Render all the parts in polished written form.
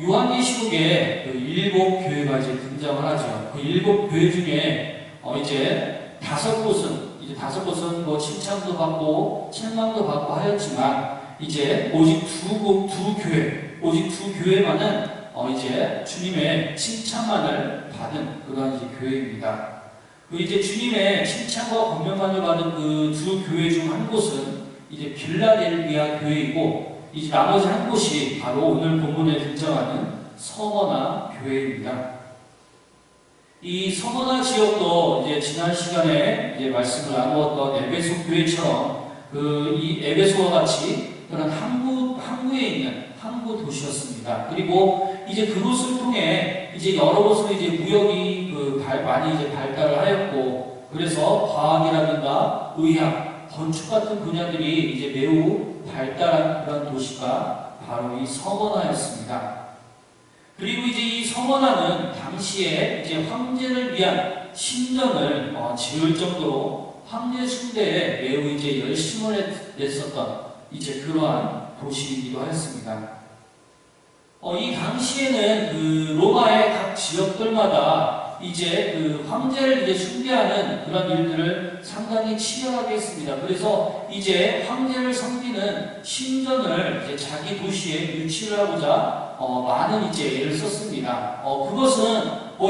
요한계시록에 그 7교회가 이제 등장을 하죠. 그 7교회 중에 이제 5곳은 뭐 칭찬도 받고 책망도 받고 하였지만 이제 오직 두 교회만은 이제 주님의 칭찬만을 받은 그런 이제 교회입니다. 그 이제 주님의 칭찬과 권면만을 받은 그 두 교회 중 한 곳은 이제 빌라델비아 교회이고, 이제 나머지 한 곳이 바로 오늘 본문에 등장하는 서머나 교회입니다. 이 서머나 지역도 이제 지난 시간에 이제 말씀을 나누었던 에베소 교회처럼 이 에베소와 같이 그런 항구에 있는 항구 도시였습니다. 그리고 이제 그곳을 통해 이제 여러 곳으로 이제 무역이 많이 이제 발달을 하였고, 그래서 과학이라든가 의학, 건축 같은 분야들이 이제 매우 발달한 그런 도시가 바로 이 서머나였습니다. 그리고 이제 이 서머나는 당시에 이제 황제를 위한 신전을 지을 정도로 황제 숭배에 매우 이제 열심을 냈었던 이제 그러한 도시이기도 하였습니다. 이 당시에는 그 로마의 각 지역들마다 이제 그 황제를 이제 숭배하는 그런 일들을 상당히 치열하게 했습니다. 그래서 이제 황제를 섬기는 신전을 이제 자기 도시에 유치를 하고자 많은 이제 애를 썼습니다. 그것은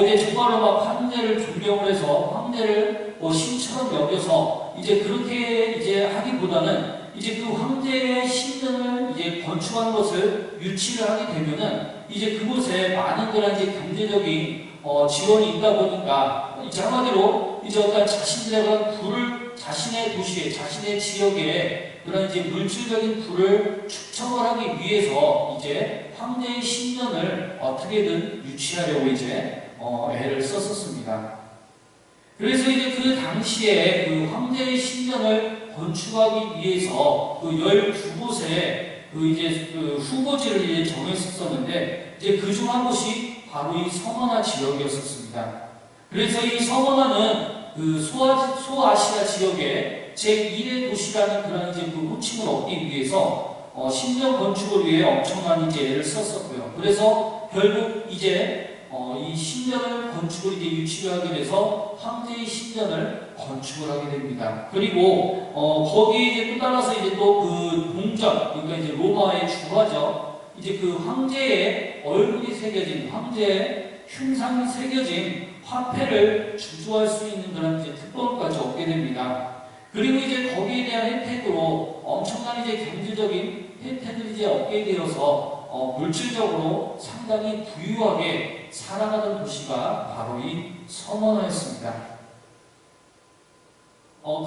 이제 정말로 막 황제를 존경을 해서 황제를 신처럼 여겨서 이제 그렇게 이제 하기보다는 이제 그 황제의 신전을 이제 건축하는 것을 유치를 하게 되면은 이제 그곳에 많은 그런 이제 경제적인 지원이 있다 보니까 이제 한마디로 이제 어떤 자신들의 그런 부를 자신의 도시에, 자신의 지역에 그런 이제 물질적인 부를 축적을 하기 위해서 이제 황제의 신전을 어떻게든 유치하려고 이제 애를 썼었습니다. 그래서 이제 그 당시에 그 황제의 신전을 건축하기 위해서 그 12곳에 그 이제 그 후보지를 이제 정했었는데, 이제 그 중 한 곳이 바로 이 서머나 지역이었었습니다. 그래서 이 서머나는 그 소아시아 지역의 제1의 도시라는 그런 이제 그 호칭을 얻기 위해서 신전 건축을 위해 엄청난 이제 애를 썼었고요. 그래서 결국 이제 이 신전을 건축을 이제 유치를 하게 돼서 황제의 신전을 건축을 하게 됩니다. 그리고 거기에 이제 또 따라서 이제 또 그 동전, 그러니까 이제 로마의 주화죠. 이제 그 황제의 얼굴이 새겨진, 황제의 흉상이 새겨진 화폐를 주조할 수 있는 그런 이제 특권까지 얻게 됩니다. 그리고 이제 거기에 대한 혜택으로 엄청난 이제 경제적인 혜택을 이제 얻게 되어서 물질적으로 상당히 부유하게 살아가던 도시가 바로 이 서머나였습니다.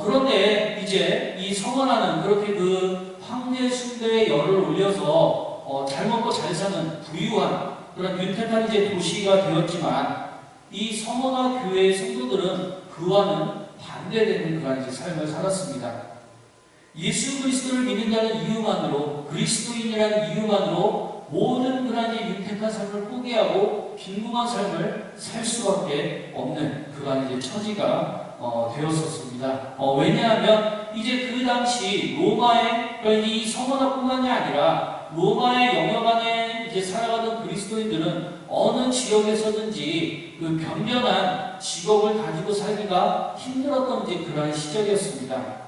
그런데 이제 이 서머나는 그렇게 그 황제 숭배의 열을 올려서 잘 먹고 잘 사는 부유한 그런 윤택한 이제 도시가 되었지만, 이 서머나 교회의 성도들은 그와는 반대되는 그런 이제 삶을 살았습니다. 예수 그리스도를 믿는다는 이유만으로, 그리스도인이라는 이유만으로 모든 그런 이제 윤택한 삶을 포기하고 빈궁한 삶을 살 수밖에 없는 그런 이제 처지가 되었었습니다. 왜냐하면 이제 그 당시 로마의 이 서머나뿐만이 아니라 로마의 영역 안에 이제 살아가던 그리스도인들은 어느 지역에서든지 그 변변한 직업을 가지고 살기가 힘들었던 이제 그런 시절이었습니다.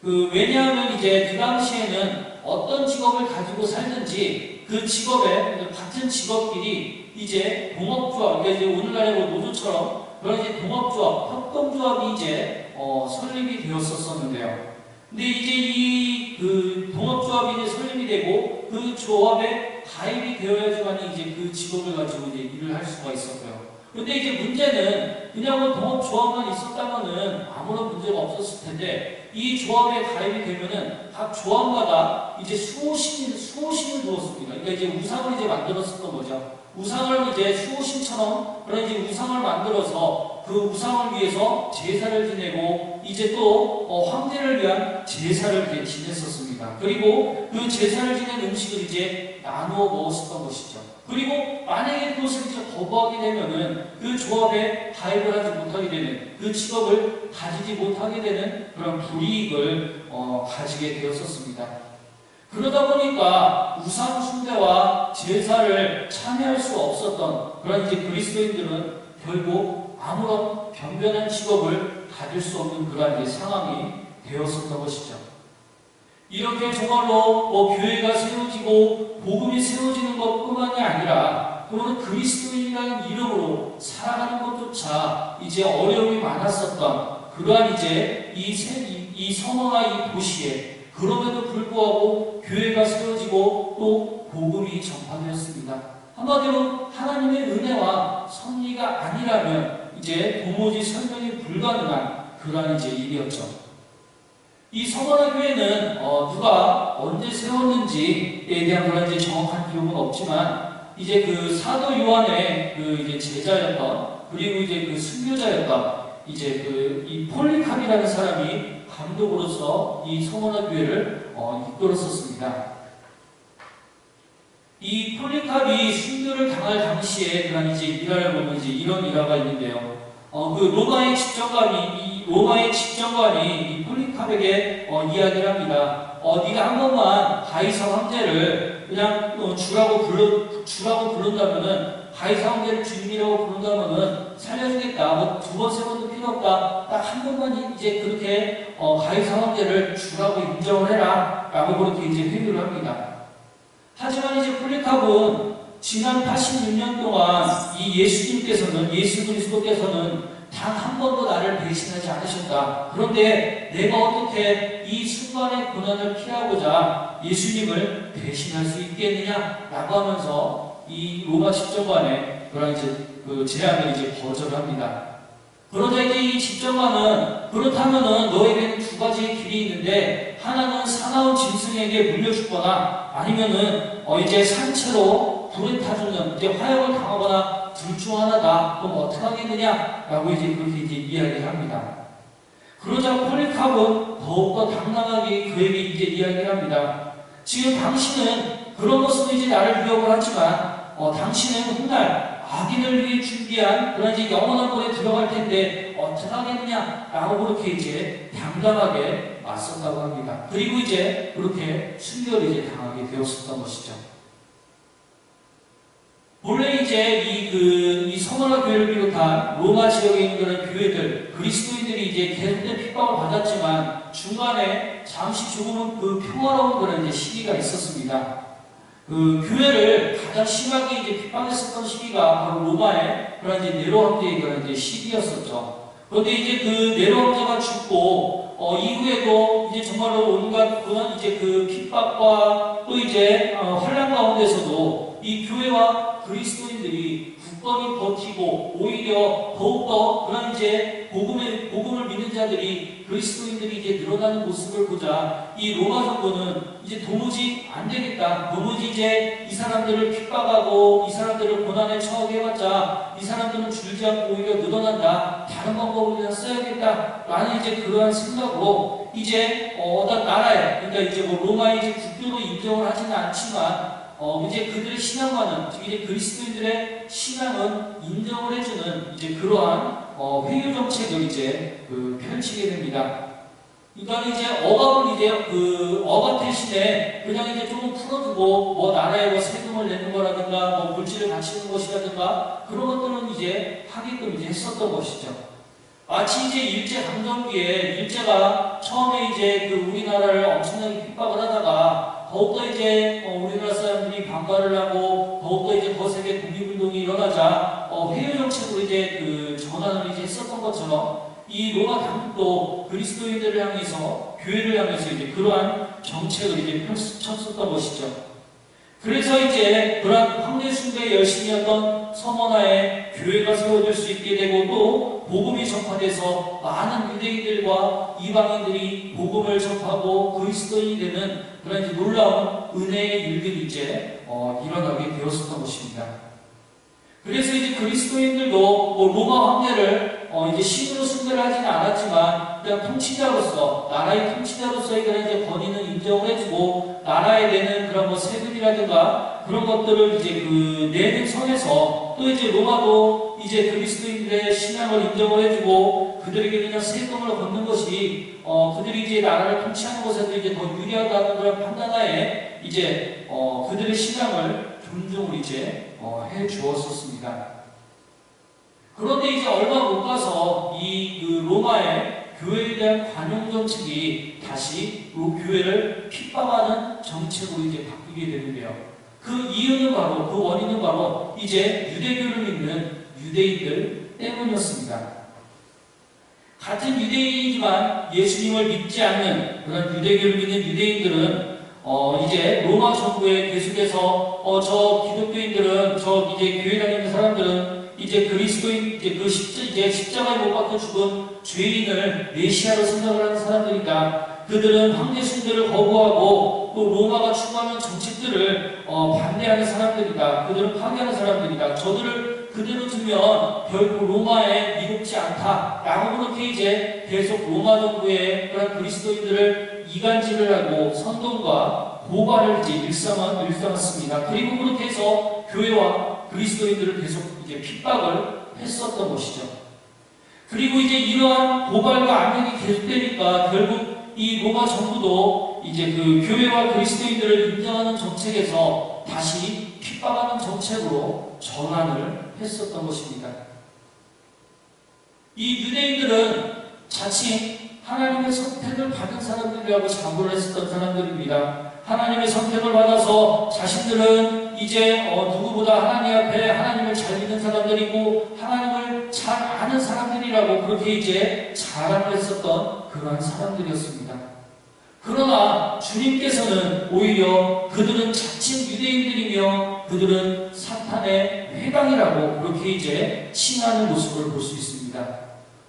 왜냐하면 이제 그 당시에는 어떤 직업을 가지고 살든지 그 직업에 같은 직업끼리 이제 동업조합, 그러니까 이제 오늘날의 노조처럼 그런 이제 동업조합, 협동조합이 이제 설립이 되었었는데요. 근데 이제 그 동업조합이 이제 설립이 되고 그 조합에 가입이 되어야지만 이제 그 직업을 가지고 이제 일을 할 수가 있었고요. 근데 이제 문제는 그냥 뭐 동업조합만 있었다면은 아무런 문제가 없었을 텐데, 이 조합에 가입이 되면은 각 조합마다 이제 수호신을 두었습니다. 그러니까 이제 우상을 이제 만들었었던 거죠. 우상을 이제 수호신처럼 그런 이제 우상을 만들어서 그 우상을 위해서 제사를 지내고 이제 또 황제를 위한 제사를 이제 지냈었습니다. 그리고 그 제사를 지낸 음식을 이제 나누어 먹었었던 것이죠. 그리고 만약에 그것을 이제 거부하게 되면은 그 조합에 가입을 하지 못하게 되는, 그 직업을 가지지 못하게 되는 그런 불이익을 가지게 되었었습니다. 그러다 보니까 우상 숭배와 제사를 참여할 수 없었던 그런 이제 그리스도인들은 결국 아무런 변변한 직업을 가질 수 없는 그런 이제 상황이 되었었던 것이죠. 이렇게 정말로 교회가 세워지고 복음이 세워지는 것뿐만이 아니라 또는 그리스도인이라는 이름으로 살아가는 것조차 이제 어려움이 많았었던 그러한 이제 이 성화와 이 도시에 그럼에도 불구하고 교회가 세워지고 또 복음이 전파되었습니다. 한마디로 하나님의 은혜와 섭리가 아니라면 이제 도무지 설명이 불가능한 그러한 이제 일이었죠. 이 서머나 교회는 누가 언제 세웠는지에 대한 그런 이제 정확한 기록은 없지만 이제 그 사도 요한의 그 이제 제자였던 그리고 이제 그 순교자였던 이제 그 이 폴리캅이라는 사람이 감독으로서 이 서머나 교회를 이끌었었습니다. 이 폴리캅이 순교를 당할 당시에 그런 이제 일화를 보면 이제 이런 일화가 있는데요. 그 로마의 집정관이 이 폴리캅에게 이야기를 합니다. 네가 한 번만 가이사 황제를 그냥 주라고 부른다면은 가이사 황제를 주님이라고 부른다면은 살려주겠다. 뭐 두 번, 세 번도 필요 없다. 딱 한 번만 이제 그렇게 가이사 황제를 주라고 인정을 해라. 라고 그렇게 이제 회유를 합니다. 하지만 이제 폴리캅은 지난 86년 동안 이 예수 그리스도께서는 단 한 번도 나를 배신하지 않으셨다. 그런데 내가 어떻게 이 순간의 고난을 피하고자 예수님을 배신할 수 있겠느냐? 라고 하면서 이 로마 집정관의 그런 이제 그 제안을 이제 거절합니다. 그러자 이제 이 집정관은 그렇다면은 너에게는 두 가지의 길이 있는데 하나는 사나운 짐승에게 물려주거나 아니면은 이제 산채로 불에 타주는 이제 화형을 당하거나 둘 중 하나다. 그럼 어떻게 하겠느냐? 라고 이제 그렇게 이제 이야기를 합니다. 그러자 폴리캅은 더욱더 당당하게 그에게 이제 이야기를 합니다. 지금 당신은 그런 것으로 이제 나를 위협을 하지만 당신은 훗날 악인을 위해 준비한 그런 이제 영원한 곳에 들어갈 텐데 어떻게 하겠느냐? 라고 그렇게 이제 당당하게 맞섰다고 합니다. 그리고 이제 그렇게 순교를 이제 당하게 되었었던 것이죠. 본래 이제 이 서머나 교회를 비롯한 로마 지역에 있는 그런 교회들, 그리스도인들이 이제 계속된 핍박을 받았지만 중간에 잠시 조금은 그 평화로운 그런 이제 시기가 있었습니다. 그 교회를 가장 심하게 이제 핍박했었던 시기가 바로 로마의 그런 이제 네로 황제의 그런 이제 시기였었죠. 그런데 이제 그 네로 황제가 죽고 이후에도 이제 정말로 온갖 그런 이제 그 핍박과 또 이제 환란 가운데서도 이 교회와 그리스도인들이 굳건히 버티고 오히려 더욱더 그런 이제 복음을 믿는 자들이 그리스도인들이 이제 늘어나는 모습을 보자 이 로마 정부는 이제 도무지 안 되겠다. 도무지 이제 이 사람들을 핍박하고 이 사람들을 고난에 처하게 해봤자 이 사람들은 줄지 않고 오히려 늘어난다. 다른 방법을 그냥 써야겠다. 라는 이제 그러한 생각으로 이제 어떤 나라에 그러니까 이제 뭐 로마의 이제 국교로 인정을 하지는 않지만 이제 그들의 신앙과는, 즉 이제 그리스도인들의 신앙은 인정을 해주는 이제 그러한 회유 정책을 이제 펼치게 됩니다. 그러니까 이제 억압을 이제 억압 대신에 그냥 이제 조금 풀어주고 뭐 나라에 뭐 세금을 내는 거라든가 뭐 물질을 바치는 것이라든가 그런 것들은 이제 하게끔 이제 했었던 것이죠. 마치 이제 일제 강점기에 일제가 처음에 이제 우리나라를 엄청나게 핍박을 하다가 더욱더 이제 우리나라 사람들이 반발을 하고 더욱더 이제 거세게 독립운동이 일어나자 회유 정책으로 이제 전환을 이제 했었던 것처럼 이 로마 당국도 그리스도인들을 향해서 교회를 향해서 이제 그러한 정책을 이제 펼쳤었던 것이죠. 그래서 이제 그러한 황제 숭배에 열심히 했던 서머나에 교회가 세워질 수 있게 되고 또 복음이 전파돼서 많은 유대인들과 이방인들이 복음을 전파하고 그리스도인이 되는 그런 이제 놀라운 은혜의 일들이 이제 일어나게 되었었던 것입니다. 그래서 이제 그리스도인들도 뭐 로마 황제를 이제 신으로 숭배를 하지는 않았지만 그냥 통치자로서 나라의 통치자로서의 그런 이제 권위는 인정을 해주고 나라에 내는 그런 뭐 세금이라든가 그런 것들을 이제 내는 선에서 또 이제 로마도 이제 그리스도인들의 신앙을 인정을 해주고 그들에게 그냥 세금을 걷는 것이 그들이 이제 나라를 통치하는 것에도 이제 더 유리하다는 그런 판단하에 이제 그들의 신앙을 군중을 이제 해 주었었습니다. 그런데 이제 얼마 못 가서 그 로마의 교회에 대한 관용 정책이 다시 그 교회를 핍박하는 정책으로 이제 바뀌게 되는데요. 그 이유는 바로, 그 원인은 바로 이제 유대교를 믿는 유대인들 때문이었습니다. 같은 유대인이지만 예수님을 믿지 않는 그런 유대교를 믿는 유대인들은 이제 로마 정부에 계속해서 저 기독교인들은, 저 이제 교회 다니는 사람들은 이제 그리스도인, 이제 그 십자가에 못 박혀 죽은 죄인을 메시아로 생각을 하는 사람들이다. 그들은 황제 숭배를 거부하고 또 로마가 추구하는 정책들을 반대하는 사람들이다. 그들은 파괴하는 사람들이다. 저들을 그대로 두면 결국 로마에 미롭지 않다. 라고 그렇게 이제 계속 로마 정부의 그런 그리스도인들을 이간질을 하고 선동과 고발을 이제 일삼았습니다. 그리고 그렇게 해서 교회와 그리스도인들을 계속 이제 핍박을 했었던 것이죠. 그리고 이제 이러한 고발과 압력이 계속되니까 결국 이 로마 정부도 이제 그 교회와 그리스도인들을 인정하는 정책에서 다시 핍박하는 정책으로 전환을 했었던 것입니다. 이 유대인들은 자칫 하나님의 선택을 받은 사람들이라고 자부를 했었던 사람들입니다. 하나님의 선택을 받아서 자신들은 이제 누구보다 하나님 앞에 하나님을 잘 믿는 사람들이고 하나님을 잘 아는 사람들이라고 그렇게 이제 자랑을 했었던 그러한 사람들이었습니다. 그러나 주님께서는 오히려 그들은 자칭 유대인들이며 그들은 사탄의 회당이라고 그렇게 이제 칭하는 모습을 볼 수 있습니다.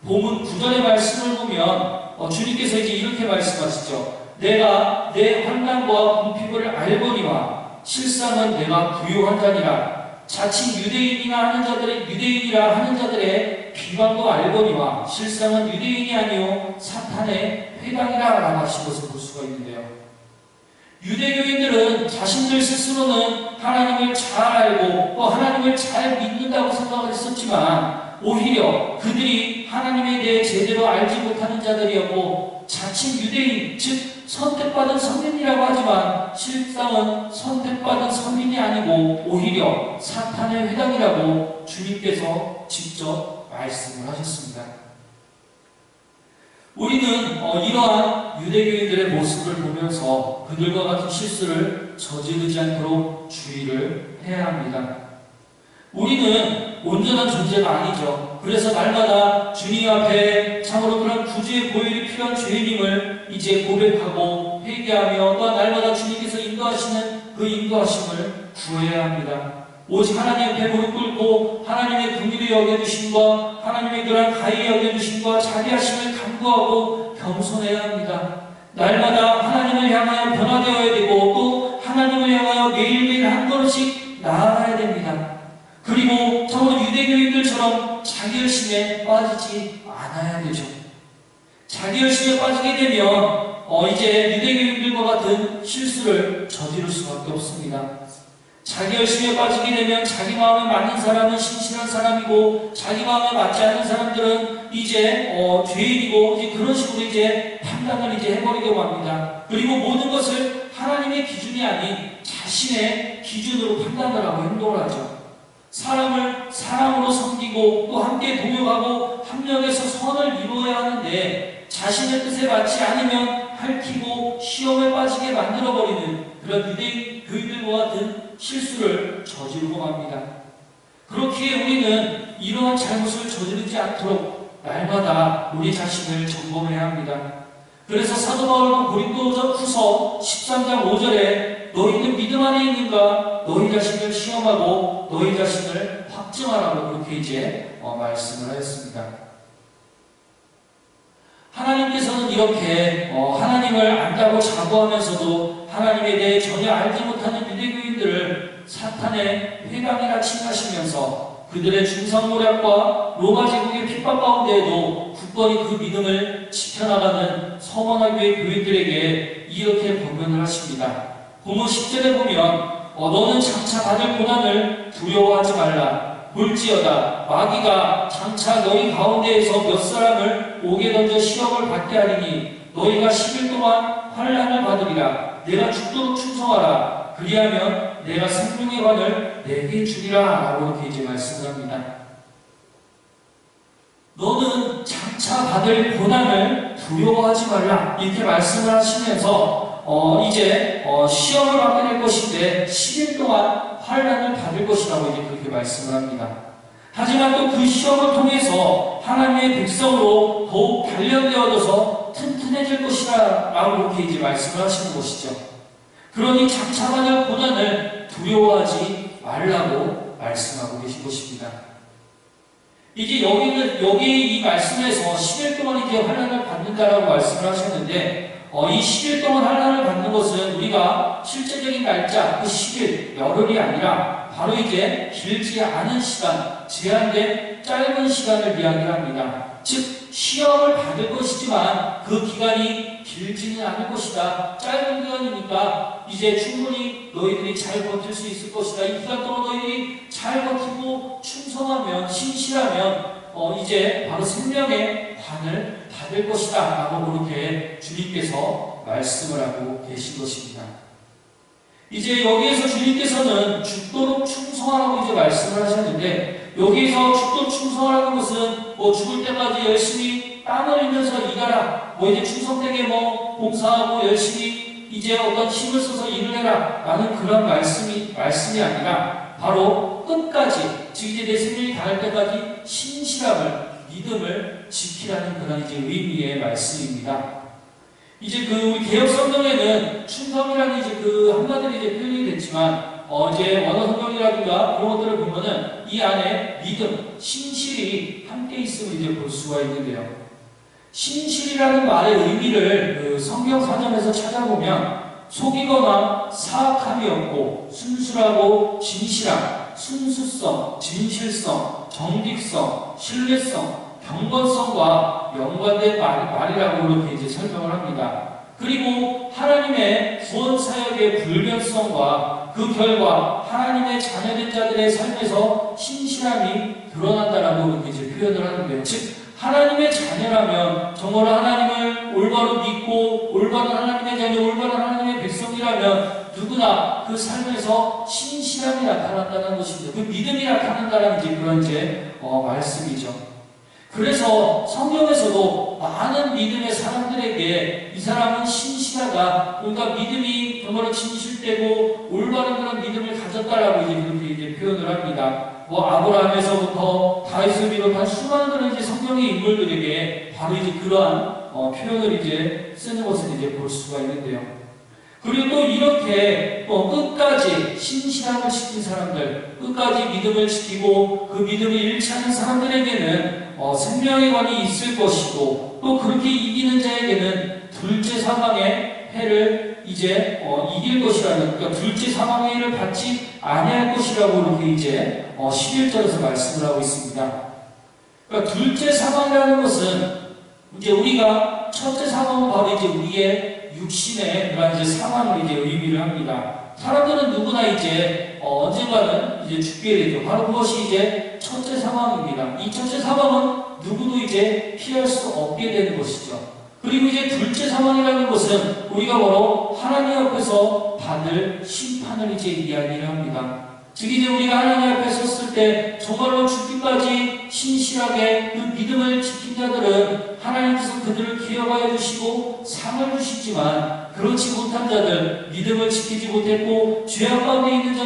본문 9절의 말씀을 보면 주님께서 이제 이렇게 말씀하시죠. 내가 내 환난과 궁핍을 알거니와 실상은 내가 부요한 자니라. 자칭 유대인이라 하는 자들의 비방도 알거니와 실상은 유대인이 아니요 사탄의 회당이라 라고 하신 것을 볼 수가 있는데요. 유대교인들은 자신들 스스로는 하나님을 잘 알고 또 하나님을 잘 믿는다고 생각을 했었지만 오히려 그들이 하나님에 대해 제대로 알지 못하는 자들이었고 자칭 유대인, 즉 선택받은 선민이라고 하지만 실상은 선택받은 선민이 아니고 오히려 사탄의 회당이라고 주님께서 직접 말씀을 하셨습니다. 우리는 이러한 유대교인들의 모습을 보면서 그들과 같은 실수를 저지르지 않도록 주의를 해야 합니다. 우리는 온전한 존재가 아니죠. 그래서 날마다 주님 앞에 참으로 그런 구주의 보혈이 필요한 죄인임을 이제 고백하고 회개하며 또 날마다 주님께서 인도하시는 그 인도하심을 구해야 합니다. 오직 하나님 앞에 무릎 꿇고 하나님의 긍휼히 여겨주심과 하나님의 그런 가히 여겨주심과 자비하심을 간구하고 겸손해야 합니다. 날마다 하나님을 향하여 변화되어야 되고 또 하나님을 향하여 매일매일 한 걸음씩 나아가야 됩니다. 그리고 참으로 유대교인들처럼 자기 열심에 빠지지 않아야 되죠. 자기 열심에 빠지게 되면 이제 유대교인들과 같은 실수를 저지를 수밖에 없습니다. 자기 열심에 빠지게 되면 자기 마음에 맞는 사람은 신실한 사람이고 자기 마음에 맞지 않는 사람들은 이제 죄인이고 이제 그런 식으로 이제 판단을 이제 해버리려고 합니다. 그리고 모든 것을 하나님의 기준이 아닌 자신의 기준으로 판단을 하고 행동을 하죠. 사람을 사람으로 섬기고 또 함께 동역하고 합력해서 선을 이루어야 하는데 자신의 뜻에 맞지 않으면 핥히고 시험에 빠지게 만들어버리는 그런 유대인 교인들과 같은 실수를 저지르고 맙니다. 그렇기에 우리는 이러한 잘못을 저지르지 않도록 날마다 우리 자신을 점검해야 합니다. 그래서 사도 바울은 고린도후서 13장 5절에 너희는 믿음 안에 있는가? 너희 자신을 시험하고 너희 자신을 확증하라고 그렇게 이제 말씀을 하였습니다. 하나님께서는 이렇게 하나님을 안다고 자부하면서도 하나님에 대해 전혀 알지 못하는 유대교인들을 사탄의 회당이라 칭하시면서 그들의 중상모략과 로마 제국의 핍박 가운데에도 굳건히 그 믿음을 지켜나가는 서머나교회 교인들에게 이렇게 권면을 하십니다. 본문 10절에 보면 너는 장차 받을 고난을 두려워하지 말라. 볼지어다 마귀가 장차 너희 가운데에서 몇 사람을 옥에 던져 시험을 받게 하리니 너희가 10일 동안 환난을 받으리라. 내가 죽도록 충성하라. 그리하면 내가 생명의 관을 내게 주리라 라고 이렇게 이제 말씀을 합니다. 너는 장차 받을 고난을 두려워하지 말라 이렇게 말씀을 하시면서 이제 시험을 받게 될 것인데 10일 동안 환난을 받을 것이라고 이제 그렇게 말씀을 합니다. 하지만 또 그 시험을 통해서 하나님의 백성으로 더욱 단련되어져서 튼튼해질 것이라 라고 그렇게 이제 말씀을 하시는 것이죠. 그러니 장차 받을 고난을 두려워하지 말라고 말씀하고 계신 것입니다. 이제 여기 이 말씀에서 10일 동안 이제 환난을 받는다라고 말씀을 하셨는데, 이 10일 동안 환난을 받는 것은 우리가 실제적인 날짜, 그 10일, 열흘이 아니라 바로 이제 길지 않은 시간, 제한된 짧은 시간을 이야기합니다. 즉, 시험을 받을 것이지만 그 기간이 길지는 않을 것이다. 짧은 기간이니까 이제 충분히 너희들이 잘 버틸 수 있을 것이다. 이 기간 동안 너희들이 잘 버티고 충성하면, 신실하면 이제 바로 생명의 관을 받을 것이다 라고 그렇게 주님께서 말씀을 하고 계신 것입니다. 이제 여기에서 주님께서는 죽도록 충성하라고 이제 말씀을 하셨는데, 여기에서 죽도록 충성하라는 것은 죽을 때까지 열심히 땀을 흘려서 일하라, 이제 충성되게 봉사하고 열심히 이제 어떤 힘을 써서 일을 해라 라는 그런 말씀이 아니라 바로 끝까지, 즉 이제 내 생명이 닿을 때까지 신실함을, 믿음을 지키라는 그런 이제 의미의 말씀입니다. 이제 우리 개혁 성경에는 충성이라는 이제 한마디로 이제 표현이 됐지만, 이제 원어 성경이라든가 그런 것들을 보면은 이 안에 믿음, 신실이 함께 있음을 이제 볼 수가 있는데요. 신실이라는 말의 의미를 성경 사전에서 찾아보면 속이거나 사악함이 없고 순수하고 진실함, 순수성, 진실성, 정직성, 신뢰성, 경건성과 연관된 말이라고 이렇게 이제 설명을 합니다. 그리고 하나님의 구원 사역의 불변성과 그 결과 하나님의 자녀된 자들의 삶에서 신실함이 드러난다라고 이렇게 이제 표현을 하는데요. 즉, 하나님의 자녀라면 정말 하나님을 올바로 믿고 올바른 하나님의 자녀, 올바른 하나님의 백성이라면 누구나 그 삶에서 신실함이 나타난다는 것입니다. 그 믿음이 나타난다는 이제 그런 이제 말씀이죠. 그래서 성경에서도 많은 믿음의 사람들에게 이 사람은 신실하다, 그러니까 믿음이 정말 진실되고 올바른 그런 믿음을 가졌다라고 이제 그렇게 이제 표현을 합니다. 아브라함에서부터 다윗을 비롯한 수많은 그런 이제 성경의 인물들에게 바로 이제 그러한 표현을 이제 쓰는 것을 이제 볼 수가 있는데요. 그리고 또 이렇게 끝까지 신실함을 지킨 사람들, 끝까지 믿음을 지키고 그 믿음을 잃지 않은 사람들에게는 생명의 관이 있을 것이고, 또 그렇게 이기는 자에게는 둘째 사망의 해를 이제 이길 것이라는, 그러니까 둘째 사망의 해를 받지 아니할 것이라고 이렇게 이제 11절에서 말씀을 하고 있습니다. 그러니까 둘째 사망이라는 것은 이제 우리가 첫째 사망은 바로 이제 우리의 육신의 그런 이제 사망을 이제 의미를 합니다. 사람들은 누구나 이제 언젠가는 이제 죽게 되죠. 바로 그것이 이제 첫째 사망입니다. 이 첫째 사망은 누구도 이제 피할 수 없게 되는 것이죠. 그리고 이제 둘째 사망이라는 것은 우리가 바로 하나님 앞에서 받을 심판을 이제 이야기를 합니다. 즉 이제 우리가 하나님 앞에 섰을 때 정말로 죽기까지 신실하게 그 믿음을 지킨 자들은 하나님께서 그들을 기억하여 주시고 상을 주시지만, 그렇지 못한 자들, 믿음을 지키지 못했고 죄악 가운데 있는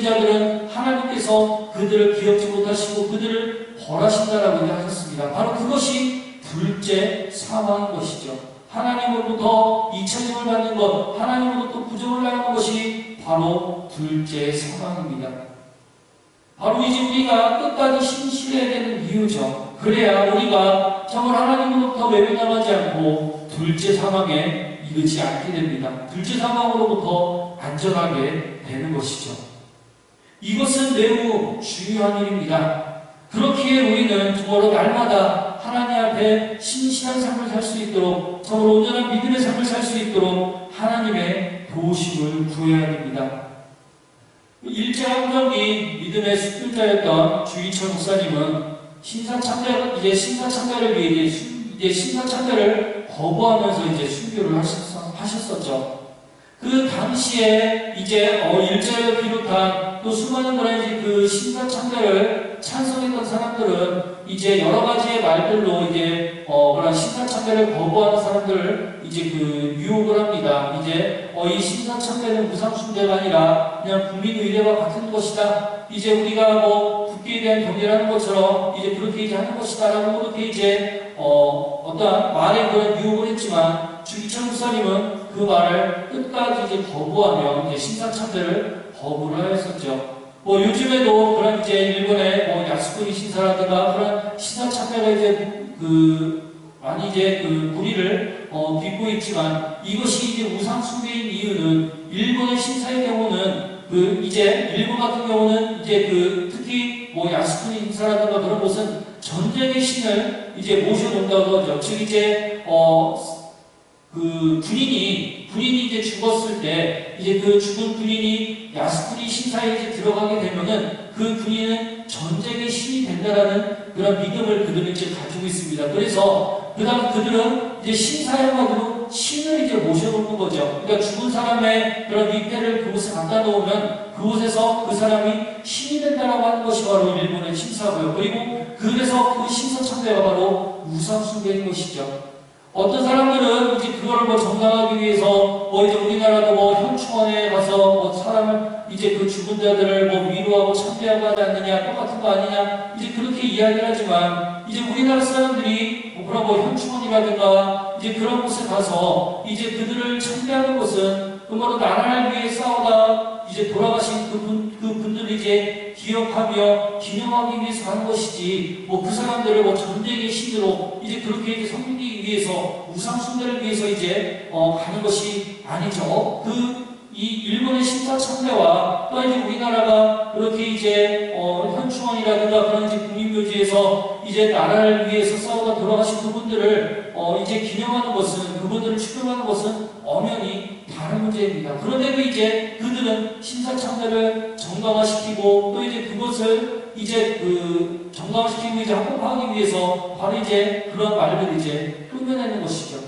자들은 하나님께서 그들을 기억지 못하시고 그들을 벌하신다라고 하셨습니다. 바로 그것이 둘째 사망인 것이죠. 하나님으로부터 잊혀짐을 받는 것, 하나님으로부터 부정을 당하는 것이 바로 둘째 사망입니다. 바로 이제 우리가 끝까지 신실해야 되는 이유죠. 그래야 우리가 정말 하나님으로부터 외면당하지 않고 둘째 사망에 이르지 않게 됩니다. 둘째 사망으로부터 안전하게 되는 것이죠. 이것은 매우 중요한 일입니다. 그렇기에 우리는 정말로 날마다 하나님 앞에 신실한 삶을 살 수 있도록, 정말 온전한 믿음의 삶을 살 수 있도록 하나님의 도우심을 구해야 됩니다. 일제강점기 믿음의 수필자였던 주희철 목사님은 신사참배를 위해 신사참배를 거부하면서 이제 순교를 하셨었죠. 그 당시에 이제 일제를 비롯한 또 수많은 그런 이제 그 신사참배를 찬성했던 사람들은 이제 여러 가지의 말들로 이제 그런 신사참배를 거부하는 사람들을 이제 그 유혹을 합니다. 이제 이 신사참배는 무상숭배가 아니라 그냥 국민의례와 같은 것이다. 이제 우리가 뭐 국기에 대한 경례를 하는 것처럼 이제 그렇게 이제 하는 것이다라고 그렇게 이제 어떠한 말에 그런 유혹을 했지만 주기철 목사님은 그 말을 끝까지 이제 거부하며 이제 신사참배를 거부를 하였었죠. 뭐 요즘에도 그런 이제 일본의 뭐 야스쿠니 신사라든가 그런 신사참배가 이제 많이 이제 무리를 빚고 있지만 이것이 이제 우상숭배인 이유는 일본의 신사의 경우는 이제 일본 같은 경우는 이제 특히 뭐 야스쿠니 신사라든가 그런 곳은 전쟁의 신을 이제 모셔놓는다고 하죠. 즉 이제 군인이 이제 죽었을 때 이제 그 죽은 군인이 야스쿠니 신사에 이제 들어가게 되면은 그 군인은 전쟁의 신이 된다라는 그런 믿음을 그들은 이제 가지고 있습니다. 그래서 그들은 이제 신사야말로 신을 이제 모셔놓는 거죠. 그러니까 죽은 사람의 그런 위패를 그곳에 갖다 놓으면 그곳에서 그 사람이 신이 된다라고 하는 것이 바로 일본의 신사고요. 그리고 그래서 그 신사참배가 바로 우상숭배인 것이죠. 어떤 사람들은 이제 그거를 뭐 정당하기 위해서 이제 우리나라도 뭐 현충원에 가서 뭐 사람을 이제 그 죽은 자들을 뭐 위로하고 참배하고 하지 않느냐, 똑같은 거 아니냐, 이제 그렇게 이야기를 하지만 이제 우리나라 사람들이 그런 뭐 현충원이라든가 이제 그런 곳에 가서 이제 그들을 참배하는 것은 그거로 나라를 위해 싸우다 이제 돌아가신 그분들을 이제 기억하며 기념하기 위해서 하는 것이지, 뭐 그 사람들을 뭐 전쟁의 신으로 이제 그렇게 이제 섬기기 위해서 우상숭배를 위해서 이제 가는 것이 아니죠. 이 일본의 신사참배와 또 이제 우리나라가 그렇게 이제 현충원이라든가 그런 이제 국민묘지에서 이제 나라를 위해서 싸우다 돌아가신 그분들을 이제 기념하는 것은, 그분들을 축하하는 것은 엄연히 다른 문제입니다. 그런데도 이제 그들은 신사참배를 정당화시키고 또 이제 그것을 이제 정당화시키고 이제 합법화하기 위해서 바로 이제 그런 말들을 이제 뿜어내는 것이죠.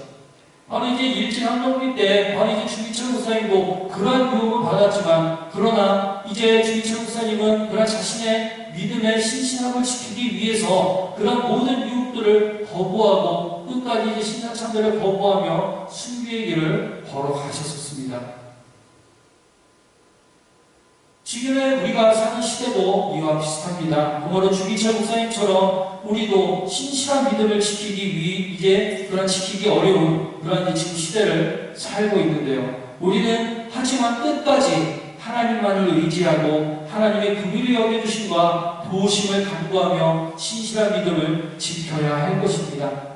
바로 이제 일제강점기 때 바로 이제 주기철 목사님도 그러한 유혹을 받았지만, 그러나 이제 주기철 목사님은 그런 자신의 믿음의 신신함을 지키기 위해서 그런 모든 유혹들을 거부하고 끝까지 이제 신사참배를 거부하며 순교의 길을 걸어가셨습니다. 지금의 우리가 사는 시대도 이와 비슷합니다. 그거로 주기철 목사님처럼 우리도 신실한 믿음을 지키기 지키기 어려운 그런 지금 시대를 살고 있는데요. 우리는 하지만 끝까지 하나님만을 의지하고 하나님의 긍휼히 여겨주심과 도우심을 간구하며 신실한 믿음을 지켜야 할 것입니다.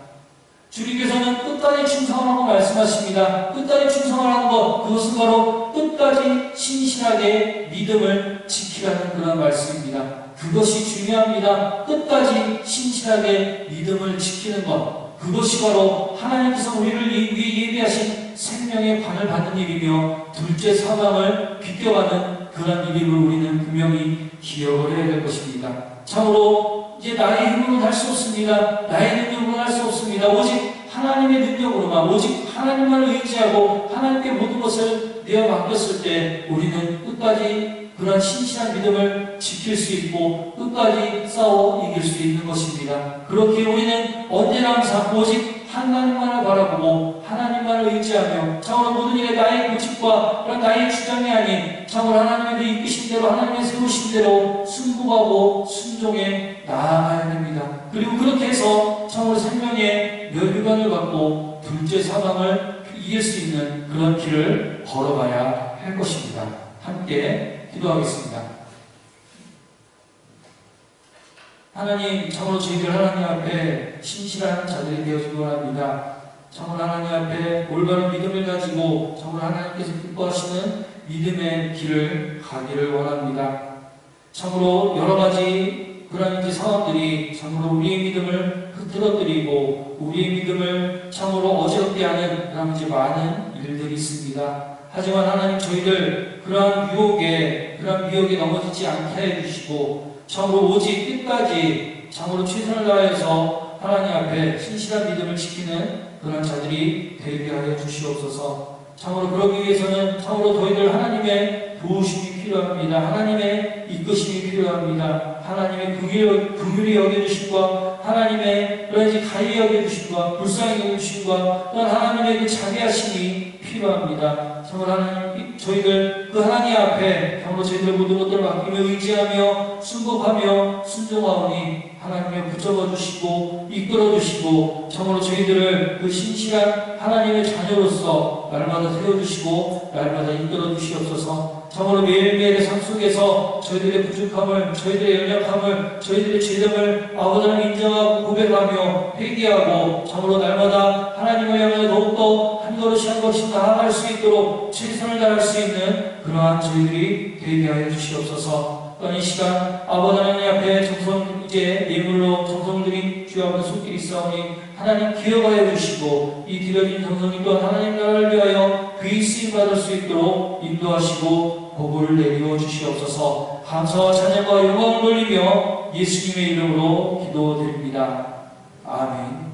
주님께서는 끝까지 충성하라고 말씀하십니다. 끝까지 충성하라는 것, 그것은 바로 끝까지 신실하게 믿음을 지키라는 그런 말씀입니다. 그것이 중요합니다. 끝까지 신실하게 믿음을 지키는 것, 그것이 바로 하나님께서 우리를 위해 예비하신 생명의 관을 받는 일이며 둘째 사망을 비껴가는 그런 일임을 우리는 분명히 기억을 해야 될 것입니다. 참으로 이제 나의 힘으로는 할 수 없습니다. 나의 능력으로는 할 수 없습니다. 오직 하나님의 능력으로만, 오직 하나님만을 의지하고 하나님께 모든 것을 내어 맡겼을 때 우리는 끝까지 그런 신실한 믿음을 지킬 수 있고 끝까지 싸워 이길 수 있는 것입니다. 그렇게 우리는 언제나 항상 오직 하나님만을 바라보고 하나님만을 의지하며 참으로 모든 일에 나의 고집과 나의 주장이 아닌 참으로 하나님의 이끄신 대로, 하나님의 세우신 대로 순복하고 순종해 나아가야 됩니다. 그리고 그렇게 해서 참으로 생명의 멸류관을 갖고 둘째 사망을 이길 수 있는 그런 길을 걸어가야 할 것입니다. 함께 기도하겠습니다. 하나님, 참으로 저희들 하나님 앞에 신실한 자들이 되어주기 원합니다. 참으로 하나님 앞에 올바른 믿음을 가지고 참으로 하나님께서 기뻐하시는 믿음의 길을 가기를 원합니다. 참으로 여러 가지 그런 이제 상황들이 참으로 우리의 믿음을 흐트러뜨리고 우리의 믿음을 참으로 어지럽게 하는 그런 이제 많은 일들이 있습니다. 하지만 하나님, 저희들 그러한 유혹에 넘어지지 않게 해주시고 참으로 오직 끝까지 참으로 최선을 다해서 하나님 앞에 신실한 믿음을 지키는 그런 자들이 되게 하여 주시옵소서. 참으로 그러기 위해서는 참으로 저희들 하나님의 도우심이 필요합니다. 하나님의 이끄심이 필요합니다. 하나님의 긍휼히 여겨주심과 하나님의 그런지 가히 여겨주심과 불쌍히 여겨주심과 또한 하나님의 그 자비하심이 필요합니다. 참으로 하나님, 저희들 그 하나님 앞에 참으로 저희들 모든 것들을 맡기며 의지하며 순복하며 순종하오니 하나님의 붙잡아 주시고 이끌어 주시고 참으로 저희들을 그 신실한 하나님의 자녀로서 날마다 세워주시고 날마다 이끌어 주시옵소서. 참으로 매일매일의 삶 속에서 저희들의 부족함을, 저희들의 연약함을, 저희들의 죄됨을 아버지 하나님 인정하고 고백하며 회개하고 참으로 날마다 하나님을 향해 더욱더 한 걸음씩 한 걸음씩 나아갈 수 있도록 최선을 다할 수 있는 그러한 저희들이 되게 하여 주시옵소서. 또한 이 시간 아버지 하나님 앞에 정성 이제 예물로 정성들이 주 앞에 손길이 있사오니 하나님 기억하여 주시고 이 드려진 정성이 또한 하나님 나라를 위하여 귀히 쓰임받을 수 있도록 인도하시고 복을 내리어 주시옵소서. 감사와 찬양과 영광을 돌리며 예수님의 이름으로 기도드립니다. 아멘.